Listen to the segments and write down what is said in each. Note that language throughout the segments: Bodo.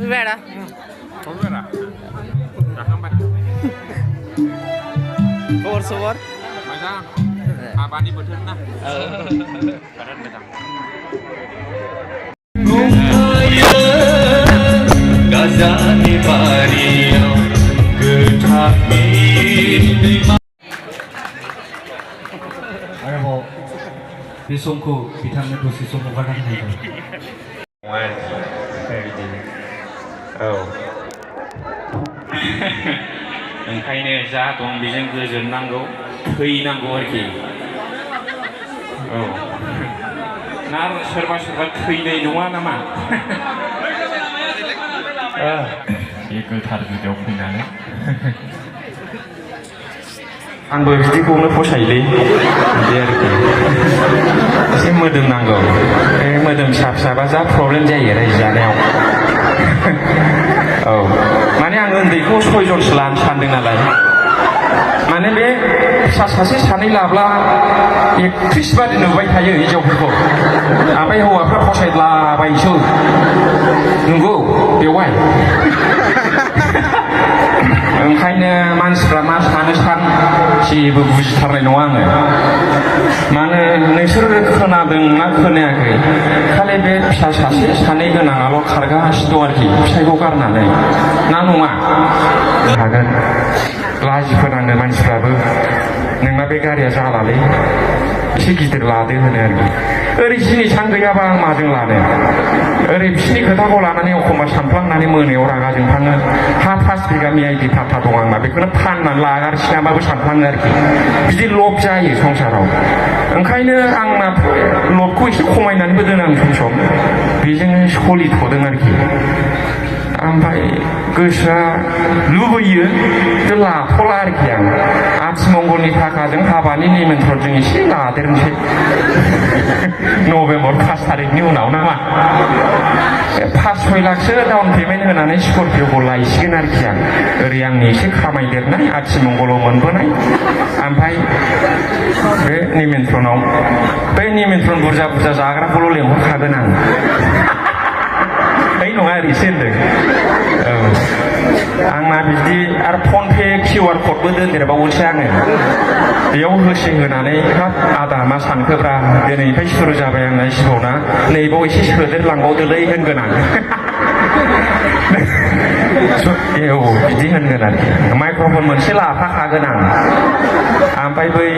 Vera. Vera. Jangan Khबर सबर मोजां हाबानि बोथोर ना बारान मोजां गाजानि बारियाव गोथांनि आरोबाव बे समखौ बिथांनो दसे सम हगारना होनाय औ ओंखायनो जा दं बेजों गोजोननांगौ थैनांगौ आरोखि औ ना सोरबा सोरबा थैनाय नङा नामा बे गोथार जुदियाव फैनानै आंबो बिदिखौनो फसायोलै बिदि आरोखि एसे मोदोम नांगौ बे मोदोम फिसा फिसाबा जा प्रब्लेम जायो रायजो जानायाव औ माने आं उन्दैखौ 6 जनसो लानो सानदों नालाय माने बे फिसा सासे सानै लाब्ला 31 बादि नुबाय थायो हिनजावफोरखौ ओमफ्राय हौवाफ्रा फसायलाबायसो नंगौ बेवहाय ओंखायनो मानसिफ्रा मा सानो जेबो बुजिथारनाय नङा आङो मानो नोंसोर खोनादों ना खोनायाखै खालि बे फिसा सासे सानै गोनाङाल' खारगासिनो दं आरोखि फिसायखौ गारनानै ना नङा हागोन लाजिफोनाङो मानसिफ्राबो नोंना बे गारिया जालालै एसे गिदिर लादो होनो आरोखि ओरै जिनिसानो गैयाबा आं माजों लानो ओरै बिसिनि खोथाखौ लानानै एखमबा सानफ्लांनानै मोनायाव रागा जोंफ्लाङो हा 5 बिगानि आइदि थाथा दं आंना बेखौनो फाननानै लागारसिनाबाबो सानफ्लाङो आरोखि बिदि लब जायो संसाराव ओंखायनो आंना लबखौ एसे खमायनानैबो दोनो आं सम सम बेजोंनो सोलिथ'दों आरोखि ओमफ्राय गोसोआ लुबैयो लाथ'ला आरोखि आं आथिमंगलनि थाखाजों हाबानि निमन्त्रनजों एसे लादेरनोसै नभेम्बर 1 तारिखनि उनाव नामा 5-6 लाखसो डाउन पेमेन्ट होनानै स्करपिअखौ लायसिगोन आरोखि आं ओरै आंनि एसे खामायदेरनाय आथिमंगलाव मोनबोनाय ओमफ्राय बे निमन्त्रनाव बे निमन्त्रन बुरजा बुरजा जाग्राखौल' लेंहरखागोन आं नङा ओरैसो होनदों औ आंना बिदि आरो फन पे QR क'डबो दोनदेरबावोसो आङो बेयाव होसे होनानै हाब आदा मा सानखोब्रा दिनैनिफ्राय सुरु जाबाय आंना जिबना नैबाव एसे सोदेरलांबावदोलै होनगोन आं औ बिदि होनगोन आरोखि माइक्र'फन मोनसे लाफाखागोन आं ओमफ्राय बै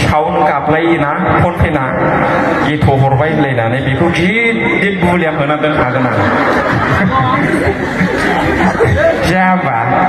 साउन्ड गाबलायोना फन पेना एथ' हरबाय होनलायनानै बेखौ गिदिर बुलिया होना दोनखागोन आं जाया होमबा